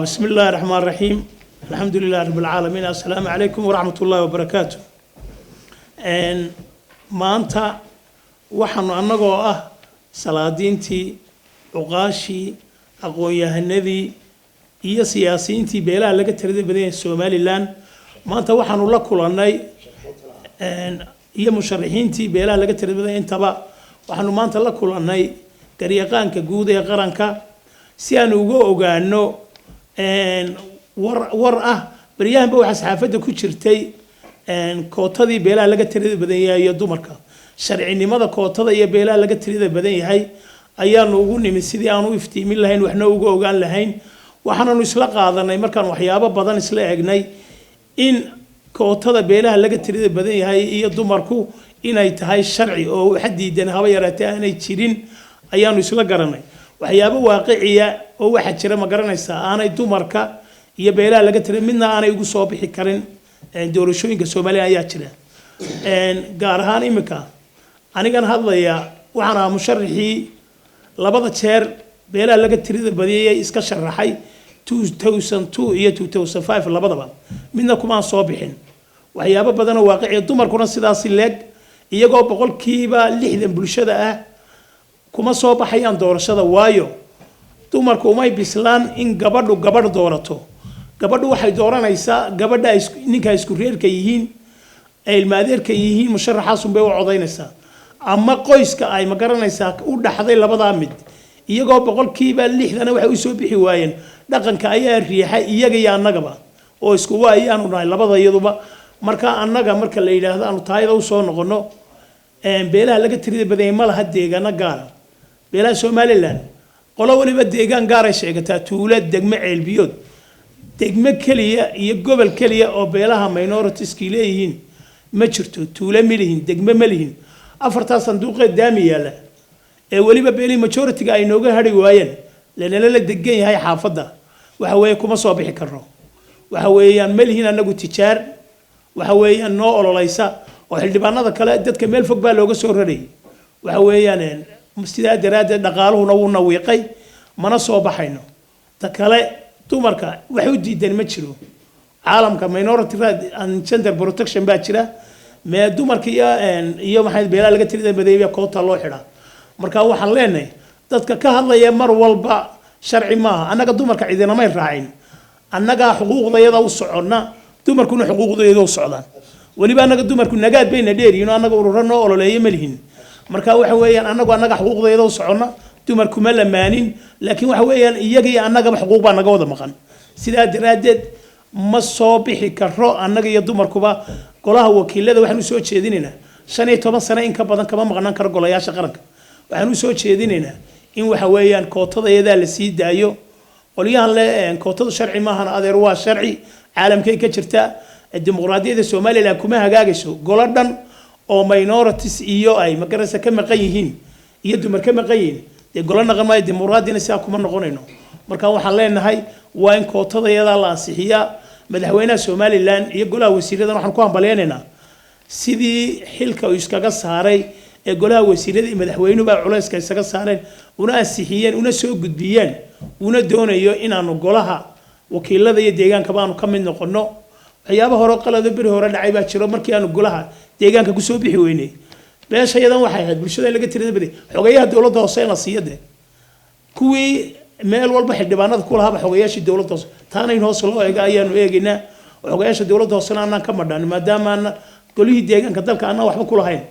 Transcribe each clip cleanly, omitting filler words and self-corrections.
بسم الله الرحمن الرحيم الحمد لله رب العالمين السلام عليكم ورحمة الله وبركاته maanta waxaanu annagoo ah salaadiintii uqaashii aqoon-yahanadii iyo siyaasiyiintii beelaha laga tirada badan yahay Somaliland maanta waxaanu la kulannay iyo musharaxiintii beelaha laga tirada badan intaba waxaanu maanta la kulannay garyaqaanka guud ee qaranka si aan uga ogaano war ah baryahanba waxa saxaafadda ku jirtay kootadii beelaha laga tirada badan yahay iyo dumarka sharcinimada kootada iyo beelaha laga tirada badan yahay ayaanu ugu nimid sidii aan u iftiimin lahayn waxna uga ogaan lahayn waxaanu isla qaadanay markaan waxyaabo badan isla eegnay in kootada beelaha laga tirada badan yahay iyo dumarku inay tahay sharci oo xadiidan haba yaraatee aanay jirin ayaanu isla garanay waxyaabo waaqiciya oo waxa jira ma garanaysaa aanay dumarka iyo beelaha laga tirada midna aanay ugu soo bixi karin doorashooyinka Soomaaliya ayaa jira gaar ahaan imika anigan hadlaya waxaan ahaa musharaxii labada jeer beelaha laga tirada badiyay iska sharaxay 2002 iyo 2005 labadaba midna kuma soo bixin waxyaabo badan oo waaqici dumarkuna sidaas leeg iyagoo boqolkiiba 60 bulshada ah kuma soo baxayaan doorashada waayo dumarku umay bislaan in gabadh doorato gabadhu waxay dooranaysaa gabadha ninka isku reerka yihiin ay ilmaadeerka yihiin musharaxaas bay u codaynaysaa ama qoyska ay ma garanaysaa u dhaxday labada mid iyagoo boqolkiiba 60 waxay u soo bixi waayeen dhaqanka ayaa riixay iyaga iyo annagaba oo isku waayaanu nahay labada iyaduba marka annaga marka la yiraahdo aanu taayada u soo noqono beelaha laga tirada badan ma laha deegaana gaar beelaha Somaliland qolo waliba deegaan gaar ay sheegataa tuulad degmo ceelbiyood degmo kaliya iyo gobol kaliya oo beelaha minorities leeyihiin ma jirto tuulo milihin degmo milihin afarta sanduuqe daami yaala ee waliba beeli majority ay nooga hadhi waayeen la degan yahay xaafada waxa weeye kuma soo bixi karno waxa weeyaan milihin anagu tijaar waxa weeyaan noo ololaysa oo xildhibaanada kale dadka meel fog baa looga soo raray waxa weeyaan sidaa daraaddeed dhaqaaluhuna wuu nawiiqay mana soo baxayno ta kale dumarka wax u diidan ma jiro caalamka minority and gender protection baa jira ma dumarka iyo maxay beelaha laga tirada badan koota loo xidha marka waxaan leenahay dadka ka hadlaya mar walba sharci maaha annaga dumarka cidina ma raacin annaga xuquuqdayada u soconna dumarkuna xuquuqdayada u socdaan waliba annaga dumarku nagaad bayna dheeriin annaga ururano ololeeyo malihin marka waxa weeyaan annaga xuquuqdayada u soconna dumarku ma lamaanin laakiin waxa weeyaan iyaga iyo annaga xuquuq baa naga wada maqan sidaa daraadeed ma soo bixi karo annaga iyo dumarkuba golaha wakiilada waxaan u soo jeedinaynaa 15 sano in ka badan kama maqnaan karo golayaasha qaranka waxaan u soo jeedinaynaa in waxa weeyaan kootadayada la sii daayo qoliyahan le kootada sharci maahan adeer waa sharci caalamkay ka jirta dimuqraadiyadda Soomaaliland kuma hagaagayso goladhan oo minorities iyo ay magarasa ka maqan yihiin iyo dumar ka maqan yihiin gola naqamay dimuqraadiyadna sidaa kuma noqonayno marka waxaan leenahay waa in kootadayada la ansixiyaa madaxweynaha Somaliland iyo golaha wasiirada waxaan ku hambaleynaynaa sidii xilka uu iskaga saaray ee golaha wasiirada iyo madaxweynuhu baa culayska isaga saareen una ansixiyeen una soo gudbiyeen una doonayo inaanu golaha wakiilada iyo deegaanka baanu ka mid noqono waxyaabo hore qalad bari hore dhacay baa jiro markii aanu golaha deegaanka ku soo bixi weynay beeshayadan waxay ahayd bulshada laga tirada badan xogayaha dawladda hoose la siiyade kuwii meel walba xildhibaanada ku lahaa xogayaashii dawladda hoose taana in hoos loo eega ayaanu eegaynaa xogayaasha dawladda hoose aan ka madhan maadaama golihii deegaanka dalka aan waxba ku lahayn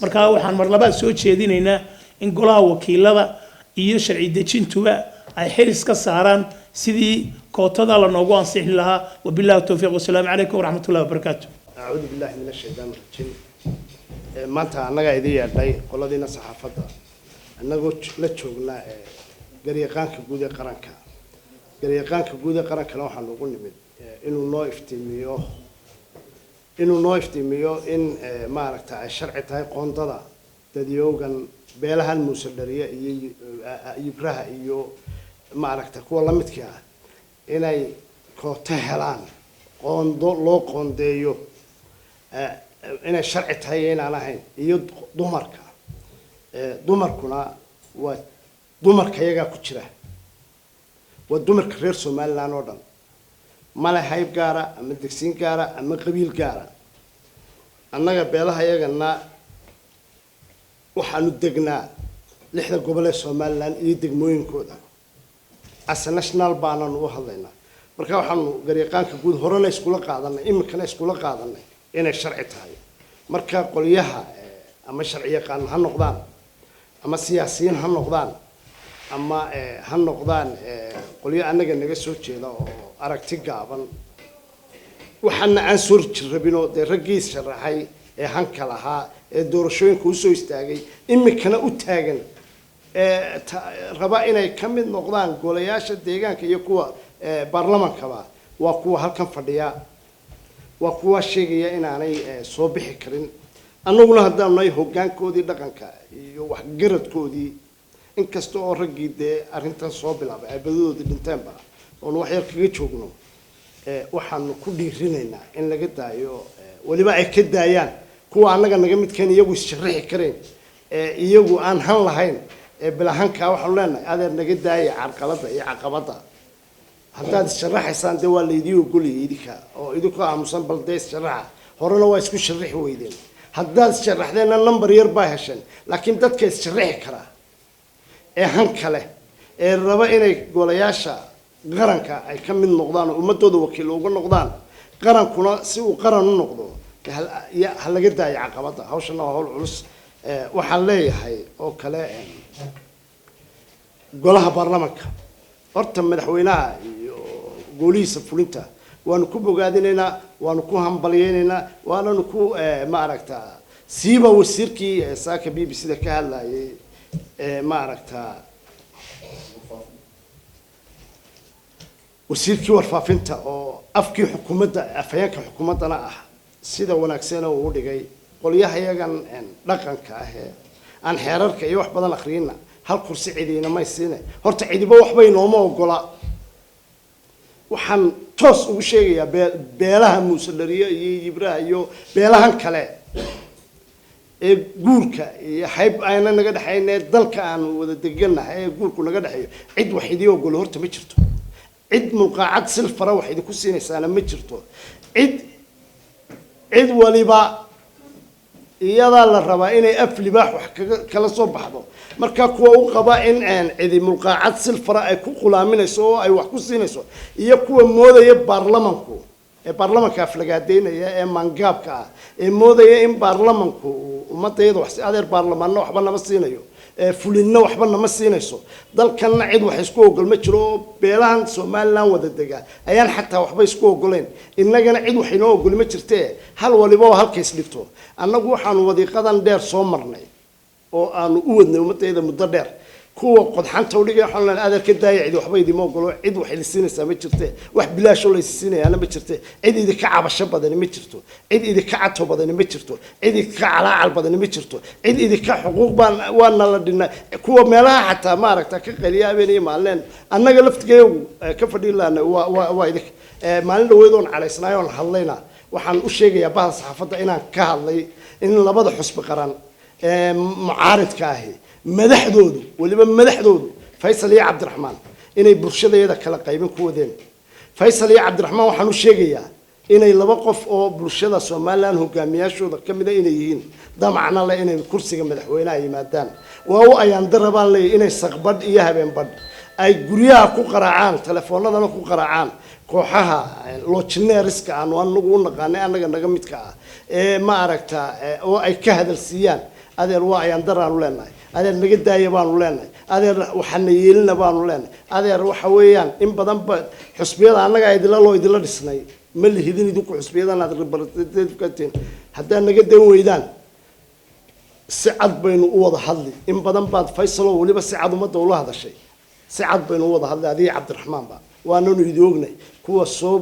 marka waxaan mar labaad soo jeedinaynaa in golaha wakiilada iyo sharci dejintuba ay xiris ka saaraan sidii kootada la noogu ansixin lahaa wabillahi tawfiiq wasalaamu calaykum waraxmatullahi wabarakaatuh أعوذ بالله من الشيطان الرجيم maanta annaga idin yeedhay qoladiina saxaafadda annagoo la joognaa garyaqaanka guud ee qaranka waxaan ugu nimid inuu noo iftiimiyo in maaragta ay sharci tahay qoondada dadiyowgan beelahan muuse dhariya iyo ibraha iyo maaragta kuwa la midka ah inay koota helaan qoondo loo qoondeeyo inay sharci tahay inaan ahayn iyo dumarkuna waa dumarka iyaga ku jira ودمر كرير سومالي لانودن ما له هايب جارة أما دكسين جارة أما قبيل جارة أنا بيلها يجنا وحنو دقنا لحنا قبل سومالي لان يدق موين كودا السناشنال بانان وهذينا marka waxaan gariiqaanka guud horena isku la qaadanay imikana isku la qaadanay inay sharci tahay marka qoliyaha ama sharci yaqaan ha noqdaan ama siyaasiyiin ha noqdaan ama ha noqdaan qoliyo anaga naga soo jeeda oo aragti gaaban waxaan aan soo jirabino de ragiis sharaxay hanka lahaa doorashooyinka u soo istaagay imikana u taagan raba inay kamid noqdaan golayaasha deegaanka iyo kuwa baarlamaanka waa kuwa halkan fadhiya waa kuwa sheegaya inaanay soo bixi karin annaguna haddaan nahay hoggaankoodii dhaqanka iyo wax garadkoodii inkasta oo raggii dee arrintan soo bilaabay abadoodii dhinteenba oon wax yar kaga joogno waxaanu ku dhiirinaynaa in laga daayo waliba ay ka daayaan kuwa annaga naga midkan iyagu isharixi kareen iyagu aan han lahayn bilahanka waxaanu leenahay adeer naga daaya carqalada iyo caqabada haddaad sharaxaysaan dee waa laydii ogoliyay idinka oo idinku aamusan bal dee sharaxa horena waa isku sharixi weydeen haddaad sharaxdeena number yar baa hesheen laakiin dadka isharixi karaa han kale raba inay golayaasha qaranka ay ka mid noqdaan oo ummadooda wakiil uga noqdaan qarankuna si uu qaran u noqdo ha laga daayo caqabada hawshana waa hawl culus waxaan leeyahay oo kale golaha baarlamaanka horta madaxweynaha iyo golihiisa fulinta waanu ku bogaadinaynaa waanu ku hambalyeynaa waanu ku ma aragtaa siiba wasiirkii saaka BBC-da ka hadlayay ma aragtaa wasiirkii warfaafinta oo afkii xukuumadda afhayeenka xukuumaddana ah sida wanaagsan oo u dhigay qolyaha yagan dhaqanka ah aan xeerarka iyo wax badan akhriyina hal kursi ciidina ma siinay horta ciidiba waxba inooma ogola waxaan toos ugu sheegayaa beelaha muusalariya iyo ibraha iyo beelahan kale ee guurka iyo hayb ayna naga dhaxaynay dalka aan wada deganahay ee guurku naga dhaxayo cid wax idii ogol horta ma jirto cid mulqaacad silfara wax idii ku siinaysaana ma jirto cid waliba iyada la rabaa inay af libaax wax kala soo baxdo marka kuwa u qaba in cidi mulqaacad silfara ay ku qulaaminayso oo ay wax ku siinayso iyo kuwa moodaya baarlamaanka aflagaadeynaya ee mangaabka ah ee moodaya in baarlamaanku ummadayada wax adeer baarlamaanna waxba nama siinayo fulinna waxba nama siinayso dalkanna cid wax isku ogol ma jiro beelahan Soomaaliland wada dega ayaan xataa waxba isku ogoleen innagana cid wax inoo ogol ma jirtee hal waliba halka isdhigto annagu waxaan wadiiqadan dheer soo marnay oo aanu u wadnay ummadayada muddo dheer kuwa qodxanta u dhigay waxaan leeyahay adeer ka daaya cid waxba idimo ogolo cid wax ilisiinaysa ma jirtee wax bilaash oo la isiinayana ma jirtee cid idin ka cabasho badan ma jirto cid idin ka cato badan ma jirto cid idin ka calaacal badan ma jirto cid idin ka xuquuq baan waana la dhinay kuwa meelaha xataa ma aragta ka qaliyaabeen iyo maaleen annaga laftigeeyu ka fadhiilaana waa idin maalin dhaweedoon calaysnaayo oo hadlayna waxaan u sheegayaa bahal saxaafadda inaan ka hadlay in labada xusbi qaran mucaaridka ahi madaxdoodu waliba madaxdoodu Faysal iyo Cabdiraxmaan inay bulshadeeda kala qaybin ku wadeen Faysal iyo Cabdiraxmaan waxaan u sheegayaa inay laba qof oo bulshada Soomaaliland hogaamiyaashooda kamid ah inay yihiin damacna la inay kursiga madaxweynaha yimaadaan waa ayaan darabaan leeyahay inay saqbad iyo habeen bad ay guryaha ku qaraacaan telefoonadana ku qaraacaan kooxaha loojineeriska aan anagu u naqaanay anaga naga midka ah ma aragta oo ay ka hadalsiiyaan adeer waa ayaan daraan u leenahay adeer naga daaya baanu leenahay adeer waxaan yeelina baanu leenahay adeer waxa weeyaan in badan ba xusbiyada annaga ay idila dhisnay ma lihidin idinku xusbiyadan aad representative hadda naga dan weydaan si cad baynu u wada hadli in badan baad Faysal oo waliba si cad umada ula hadashay si cad baynu u wada hadlay adii Cabdiraxmaan ba waanu idin ognay kuwa soo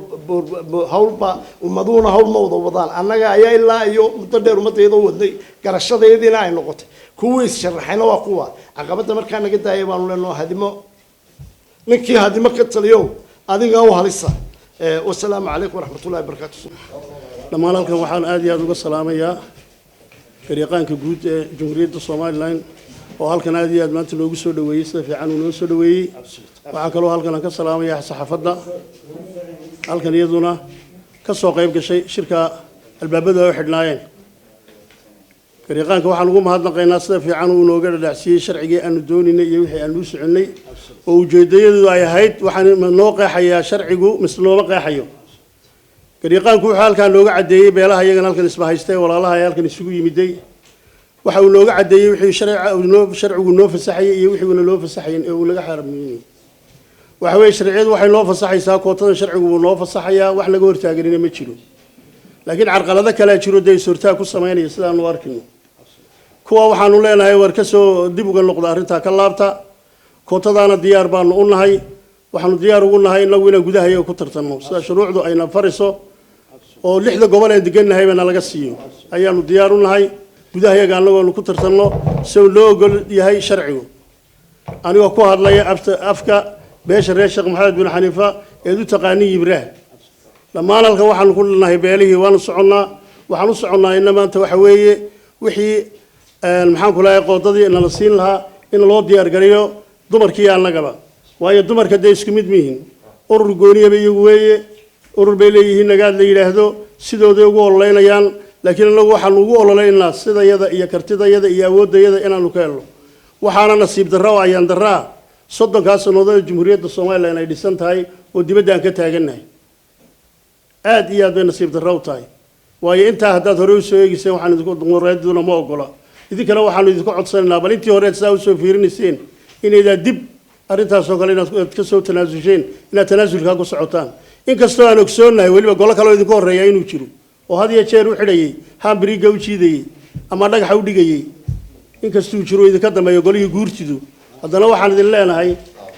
hawlba umaduna hawl ma wada wadaan annaga ayaa ilaa iyo muddo dheer umadayda wadnay garashadeedina ay noqotay kuwa is sharaxayna waa kuwa caqabada markaa naga daayay baanu leenahay hadimo ninkii hadimo ka taliyo adiga oo halisa wassalaamu calaykum waraxmatullaahi wabarakaatuh dhammaan halkan waxaan aad iyo aad uga salaamayaa fariiqaanka guud ee Jamhuuriyadda Soomaaliland oo halkan aad iyo aad maanta loogu soo dhaweeyay sida fiican uu noo soo dhaweeyay waxaa kaloo halkan aan ka salaamayaa saxaafadda halkan iyaduna ka soo qayb gashay shirka albaabada ay xidhnaayeen garyaqaanka waxaan ugu mahadnaqaynaa sida fiican uu nooga dhadhacsiiyey sharcigii aanu dooninay iyo wixii aanu u soconnay oo ujeedayadu ay ahayd waxaan noo qeexayaa sharcigu mise nooma qeexayo garyaqaanku wuxuu halkaan nooga caddeeyey beelaha iyagana halkan isma haystay walaalaha ay halkan isugu yimiday waxa uu nooga caddeeyey wixii sharcigu noo fasaxayay iyo wixii loo fasaxayn ee uu laga xarameeyay waxa weeye sharciyadu waxay noo fasaxaysaa kootada sharcigu uu noo fasaxayaa wax laga hortaaganina ma jiro laakiin carqalado kale jiro day suurtaa ku sameynaya sidaanu arkino kuwa waxaanu leenahay war ka soo dib uga noqda arrintaa ka laabta kootadaana diyaar baanu u nahay waxaanu diyaar ugu nahay inagu inaan gudaha iyaga ku tartanno sida shuruucdu ayna fariso oo 6 gobol ee degannahay bana laga siiyo ayaanu diyaar u nahay gudaha iyaga anagoonu ku tartanno soo loo ogol yahay sharcigu anigoo ku hadlaya afka beesha reer Sheekh Maxamed bin Xaniifa ee u taqaani Ibraah dhammaan halka waxaanu ku leenahay beelihii waanu soconnaa in maanta waxa weeye wixii maxaan ku leeyahay qoodadii in la siin lahaa in loo diyaar gareeyo dumarkii annagaba waayo dumarka day isku mid mihiin urur gooniyaba iyagu weeye urur bay leeyihiin nagaad la yiraahdo sidooday ugu ololeynayaan laakiin anagu waxaanu ugu ololeynaa sidayada iyo kartidayada iyo awoodayada inaanu ka helno waxaana nasiib darro oo ayaan darraa 30 sanadood Jamhuuriyadda Soomaaliland ay dhisan tahay oo dibadda aan ka taagannahay aad iyo aad bay nasiib darro u tahay waayo intaa haddaad hore u soo eegiseen waxaan idinku dimuqraadiyaduna ma ogola idinkana waxaanu idinku codsanaynaa bal intii hore sidaa u soo fiirinayseen inaydaa dib arrintaas oo kale inaad ka soo tanaasulsheen inaad tanaasulkaa ku socotaan inkastoo aan ogsoonahay weliba golo kale oo idinku horreeya inuu jiro oo had iyo jeer u xidhayay hambiriga u jiidayay ama dhagaxa u dhigayay inkastuu jiro idinka dambeeyo golihii guurtidu haddana waxaan idin leenahay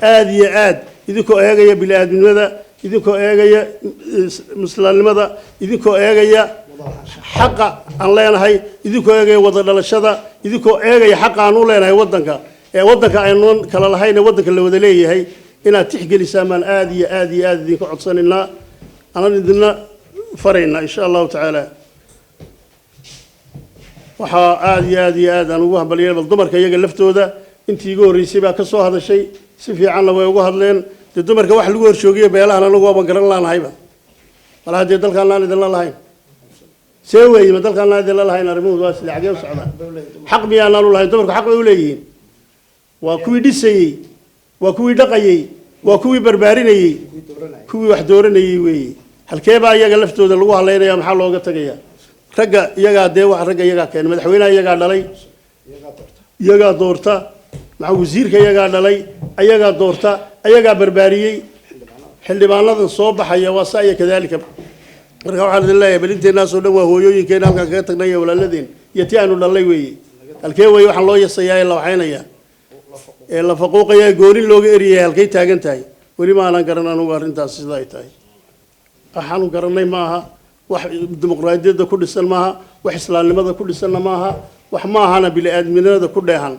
aad iyo aad idinkoo eegaya bini'aadminimada idinkoo eegaya muslimnimada idinkoo eegaya xaqa aan leenahay idinkoo eegaya wada dhalashada idinkoo eegaya xaqa aan u leenahay waddanka ee waddanka aynu kala lahayn ee waddanka la wada leeyahay inaad tixgelisaan baan aad iyo aad idinka codsanaynaa aanan idinna faraynaa insha allahu tacaala waxaa aad iyo aad aan ugu hambaliyay bal dumarka iyaga laftooda intii igu horreysay baa ka soo hadashay si fiicanna way ugu hadleen dee dumarka wax lagu horshoogiyo beelahan anagu waaba garan laanahayba malaha dee dalkaan laan idinla lahayn see weeye ma dalkaan laan idinla lahayn arrimuhu waa sida xagee u socdaa xaq miyaanaan u lahayn dumarku xaq bay u leeyihiin waa kuwii dhisayey waa kuwii dhaqayey waa kuwii barbaarinayey kuwii wax dooranayey weeye halkee baa iyaga laftooda lagu halaynaya maxaa looga tagayaa ragga iyagaa dee wax ragga iyagaa keenay madaxweynaha iyagaa dhalay iyagaa doorta maxaa wasiirka iyagaa dhalay ayagaa doorta ayagaa barbaariyey xildhibaanada soo baxaya waa saa iyo kadaalika marka waxaan idin leeyahay balinteennaasoo dhan waa hooyooyinkeena halkaan kaga tagnay iyo walaaladeen iyo tii aanu dhalnay weeye halkee weeye waxaan loo yasayaa ee la waxaynayaa ee la faquuqayaa goonin looga eriyay halkay taagan tahay weli ma aanan garan anugu arrintaas sida ay tahay waxaanu garannay maaha wax dimuqraadiyadda ku dhisan maaha wax islaamnimada ku dhisanna maaha wax maahana bini'aadminimada ku dheehan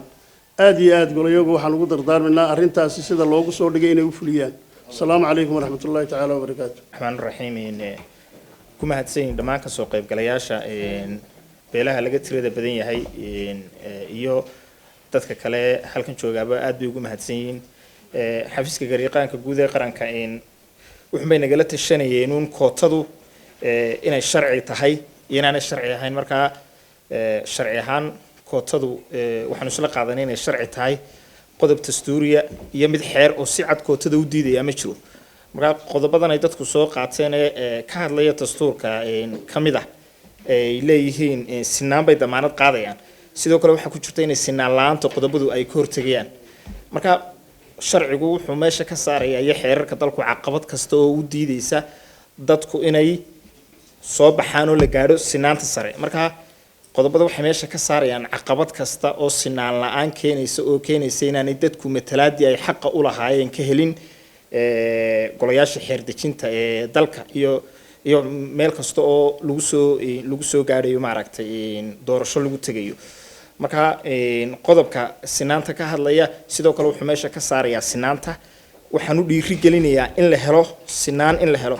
aad iyo aad golayagu waxaan ugu dardaarmaynaa arrintaasi sida loogu soo dhigay inay u fuliyaan asalaamu calaykum waraxmatullaahi tacaala wabarakaatu raxmaan raxiim ku mahadsanyihin dhammaan ka soo qaybgalayaasha beelaha laga tirada badan yahay iyo dadka kale halkan joogaaba aad bay ugu mahadsan yihiin xafiiska garyaqaanka guud ee qaranka wuxuu bay nagala tashanayeen uun kootadu inay sharci tahay iyo inaanay sharci ahayn markaa sharci ahaan kootadu waxaanu isla qaadanay inay sharci tahay qodob dastuuriya iyo mid xeer oo si cad kootada u diidaya ma jiro markaa qodobadan ay dadku soo qaateen ee ka hadlaya dastuurka ka mid ah ay leeyihiin sinaan bay damaanad qaadayaan sidoo kale waxaa ku jirta inay sinaan la'aanta qodobadu ay ka hortagayaan marka sharcigu wuxuu meesha ka saarayaa iyo xeerarka dalku caqabad kasta oo u diidaysa dadku inay soo baxaan oo la gaadho sinaanta sare marka qodobada waxay meesha ka saarayaan caqabad kasta oo sinaan la'aan keenaysa oo keenaysa inaanay dadku matalaadii ay xaqa u lahaayeen ka helin golayaasha xeer dejinta ee dalka iyo meel kasta oo lagu soo gaadhayo maaragtay doorasho lagu tegayo marka qodobka sinaanta ka hadlaya sidoo kale wuxuu meesha ka saarayaa sinaanta waxaan u dhiiri gelinayaa in la helo sinaan in la helo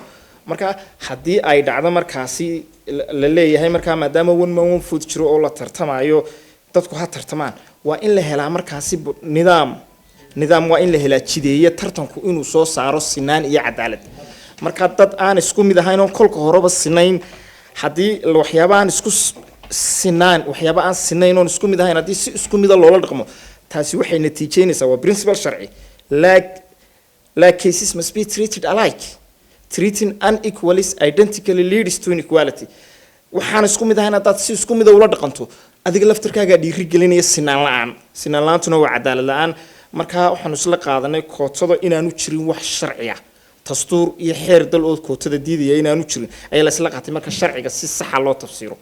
marka haddii ay dhacdo markaasi la leeyahay markaa maadaama one food jiro oo la tartamayo dadku ha tartamaan waa in la helaa markaasi nidaam nidaam waa in la helaa jideeye tartanku inuu soo saaro sinaan iyo cadaalad marka dad aan isku mid ahayn oo kolka horeba sinayn haddii waxyaaba aan isku sinaan waxyaaba aan sinayn oo isku mid ahayn haddii si isku mid ah loola dhaqmo taasi waxay natiijeynaysaa waa principle sharci like cases must be treated alike treating unequally identically leads to inequality waxaan isku mid ahayn haddaad si isku mid ah ula dhaqanto adiga laftarkaaga dhiiri gelinaya sinaan la'aantuna waa cadaalad la'aan marka waxaan isla qaadanay kootada inaanu jirin wax sharci ah dastuur iyo xeer dal oo kootada diidaya inaanu jirin ayaa la isla qaatay marka sharciga si sax ah loo tafsiiro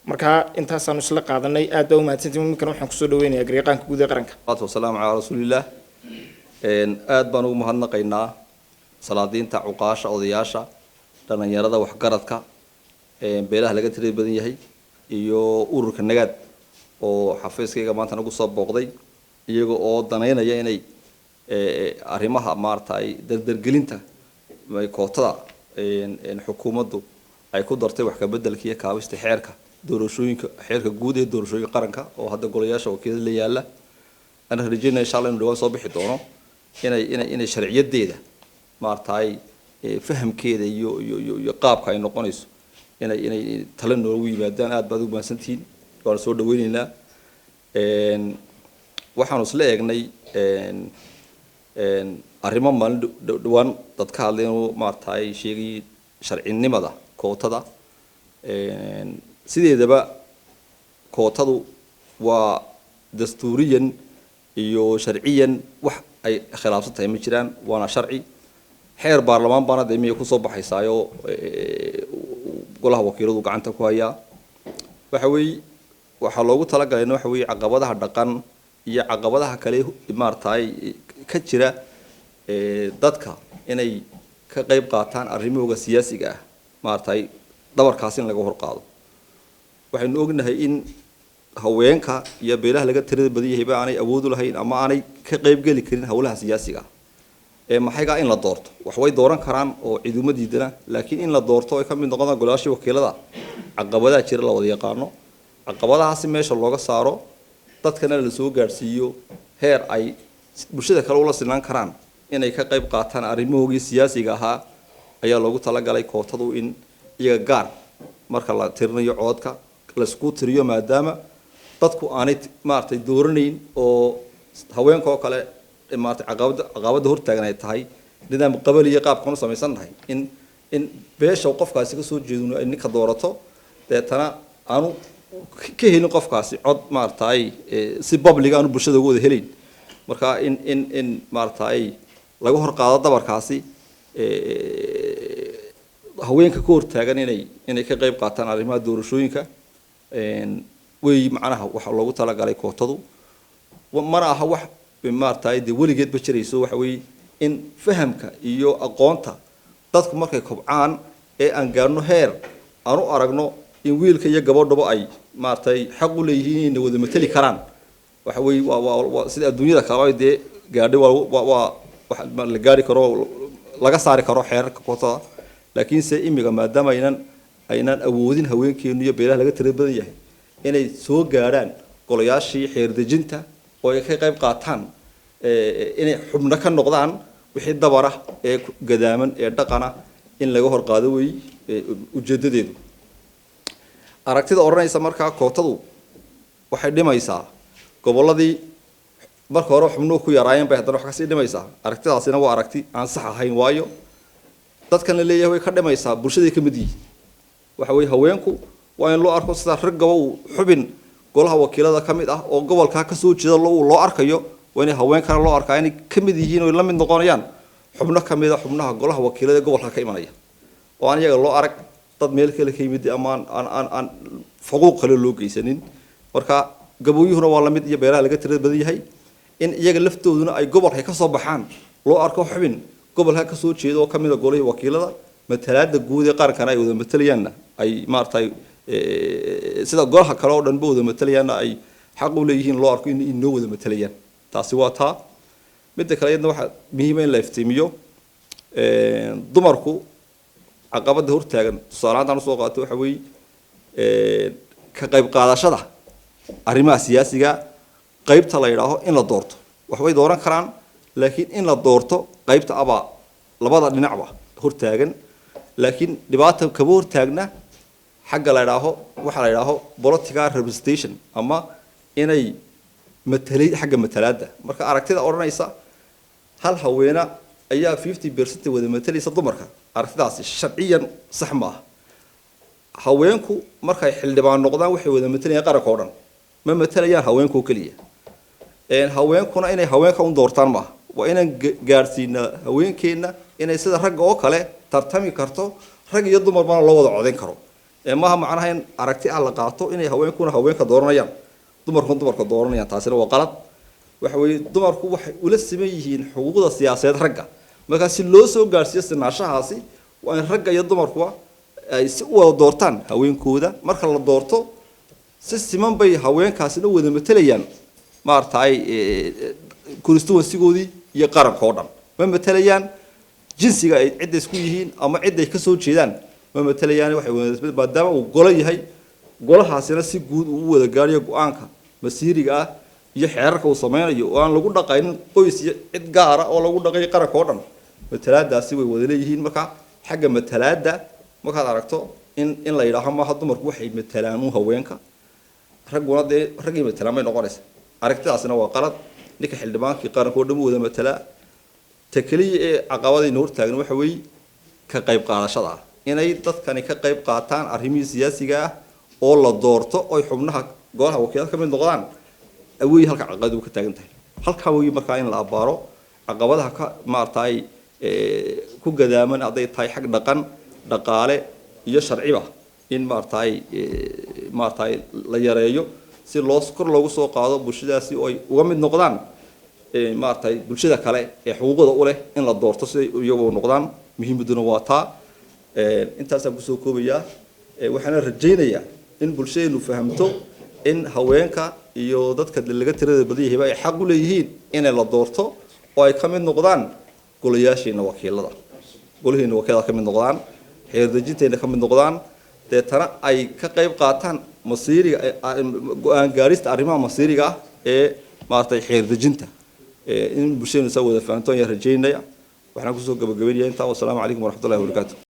marka intaasaan isla qaadanay aad baa u mahadsantihiin markan waxaan kusoo dhaweynayaa gariiqaanka guud ee qaranka wassalaamu calaa rasuulillah aad baan ugu mahadnaqaynaa salaadiinta cuqaasha odayaasha dhalinyarada waxgaradka beelaha laga tirada badan yahay iyo ururka nagaad oo xafiiskayga maanta nagu soo booqday iyaga oo danaynaya inay arrimaha maartay dardargelinta kootada xukuumaddu ay ku dartay wax ka bedelka iyo kaabista xeerka doorashooyinka xeerka guud ee doorashooyinka qaranka oo hadda golayaasha wakiilada la yaala ana rajaynaa insha Allah inuu dhawaan soo bixi doono inay sharciyadeeda maartay fahamkeeda iyo qaabka ay noqonayso inay talo noogu yimaadaan aad baad u mahadsantihiin waan soo dhaweynaynaa waxaanu isla eegnay arrimo maalin dhawaan dad ka hadleen oo maartay sheegay sharcinimada kootada sideedaba kootadu waa dastuuriyan iyo sharciyan wax ay khilaafsan tahay ma jiraan waana sharci xeer baarlamaan baana deemiye ku soo baxaysaayo golaha wakiiladu gacanta ku hayaa waxa loogu talagalay waxa weeye caqabadaha dhaqan iyo caqabadaha kale maartay ka jira dadka inay ka qayb qaataan arrimahooda siyaasiga ah maartay dabarkaas in laga horqaado waxaynu ognahay in haweenka iyo beelaha laga tirada badan yahay aanay awood u lahayn ama aanay ka qayb gali karin hawlaha siyaasiga maxayga in la doorto wax way dooran karaan oo ciidamadiidana laakiin in la doorto ay ka mid noqdaan golayaasha wakiilada caqabadaha jira la wada yaqaano caqabadahaasi meesha looga saaro dadkana la soo gaarsiiyo heer ay bulshada kale ula sinaan karaan inay ka qayb qaataan arrimahoodii siyaasiga ahaa ayaa loogu talagalay kootadu in iyaga gaar marka la tirinayo codka la isku tiriyo maadaama dadku aanay maartay dooranayn oo haweenka oo kale maartay caqabada hortaagan ay tahay nidaam qabaliye qaabkan u sameysanahay in beesha qofkaasi ka soo jeedino ay ninka doorato deetana aanu ka helin qofkaasi cod maartay si public aanu bulshada ugu wada helayn marka in maartay laga hor qaado dabarkaasi haweenka ka hortaagan inay ka qayb qaataan arrimaha doorashooyinka way macnaha waxa loogu talagalay kootadu mana aha wax maartay de weligeed ba jirayso waxa weeye in fahamka iyo aqoonta dadku markay kobcaan ee aan gaarno heer aan u aragno in wiilka iyo gabadhaba ay maartay xaq u leeyihiin inay wada matali karaan waxa weeye waa sida adduunyada kale de gaadhay waa wax la gaari karo laga saari karo xeerarka kootada laakiin se imiga maadaama aynan awoodin haweenkeenu iyo beelaha laga tirada badan yahay inay soo gaaraan golayaashii xeer dejinta oo ay ka qayb qaataan inay xubno ka noqdaan wixii dabara ee gadaaman ee dhaqana in laga hor qaado way ujeedadeedu aragtida oranaysa markaa kootadu waxay dhimaysaa goboladii marka hore xubnuhu ku yaraayeen bay haddana wax ka sii dhimaysaa aragtidaasina waa aragti aan sax ahayn waayo dadkan la leeyahay way ka dhimaysaa bulshada ka mid yihiin waxa weeye haweenku waa in loo arko sida ragaba uu xubin golaha wakiilada ka mid ah oo gobolka ka soo jeeda loo arkayo waa in haweenkana loo arkaa inay ka mid yihiin oo la mid noqonayaan xubno ka mid ah xubnaha golaha wakiilada gobolka ka imanaya oo aan iyaga loo arag dad meel kale ka yimid ama aan faquuq kale loo geysanin marka gabooyuhuna waa la mid iyo beeraha laga tirada badan yahay in iyaga laftooduna ay gobolka ka soo baxaan loo arko xubin gobolka ka soo jeeda oo ka mid ah golaha wakiilada matalaada guud ee qarankana ay wada matalayaanna ay maartay sida golaha kale oo dhan ba wada matalayaanna ay xaq u leeyihiin loo arko in noo wada matalayaan taasi waa taa midda kale iyadna waxaa muhiim in la iftiimiyo dumarku caqabada hortaagan tusaale ahaan soo qaato waxa weeye ka qayb qaadashada arrimaha siyaasiga qaybta la yiraahdo in la doorto waxbay dooran karaan laakiin in la doorto qaybta abaa labada dhinacba hortaagan laakiin dhibaata kaba hortaagna xagga la yidhaaho waxaa la yidhaaho political representation ama inay matalay xagga matalaadda marka aragtida odhanaysa hal haweena ayaa 50% wada matalaysa dumarka aragtidaasi sharciyan sax ma aha haweenku markay xildhibaan noqdaan waxay wada matalayaan qaranka oo dhan ma matalayaan haweenku kaliya haweenkuna inay haweenka u doortaan ma waa inaan gaarsiina haweenkeena inay sida rag oo kale tartami karto rag iyo dumar bana loo wada codeyn karo maaha macnaha in aragti aan la qaato inay haweenkuna haweenka dooranayaan dumarka dooranayaan taasina waa qalad waxa weeye dumarku waxay ula siman yihiin xuquuqda siyaasadeed ragga marka si loo soo gaarsiyo sinaashahaasi waa in ragga iyo dumarku ay si u wada doortaan haweenkooda marka la doorto si siman bay haweenkaasina wada matalayaan maartay constituency-goodii iyo qaranka oo dhan ma matalayaan jinsiga ay cid isku yihiin ama cid ay ka soo jeedaan ma matalayaan waxay wada maadaama uu golo yahay golahaasina si guud uu wada gaariyo go'aanka masiiriga ah iyo xeerarka uu sameeyo oo aan lagu dhaqaynin qoys iyo cid gaar ah oo lagu dhaqay qaranka oo dhan matalaadaasi way wada leeyihiin marka xagga matalaada markaad aragto in la yiraahdo ma dumarku waxay matalaan haweenka raguna ragii matalaan may noqonaysaa aragtidaasina waa qalad ninka xildhibaankii qaranka oo dhan wada matala takaliye ee caqabadii noor taagan waxa weey ka qayb qaadashada inay dadkani ka qayb qaataan arrimaha siyaasiga ah oo la doorto oo xubnaha golaha wakiilada ka mid noqdaan awey halka caqabadu ka taagan tahay halka way markaa in la abaaro caqabadaha ka maartay ku gadaaman aday tahay xaq dhaqan dhaqaale iyo sharciba in maartay la yareeyo si loo kor loogu soo qaado bulshadaasi oo ay uga mid noqdaan maartay bulshada kale ee xuquuqda u leh in la doorto si iyagu noqdaan muhiimaduna waa taa intaas aan ku soo koobayaa waxaan rajaynayaa in bulshadu fahamto in haweenka iyo dadka laga tirada badan yahay ay xaq u leeyihiin in la doorto oo ay ka mid noqdaan golayaasheena wakiilada golaheena wakiilada ka mid noqdaan xeer dejinteena ka mid noqdaan deetana ay ka qayb qaataan masiiriga go'aan gaarista arrimaha masiiriga ah ee maartay xeer dejinta in bulshadu soo wada fahanto ayaan rajaynaya waxaan ku soo gabagabeeyaa inta. Wassalaamu calaykum waraxmatullaahi wabarakaatuh.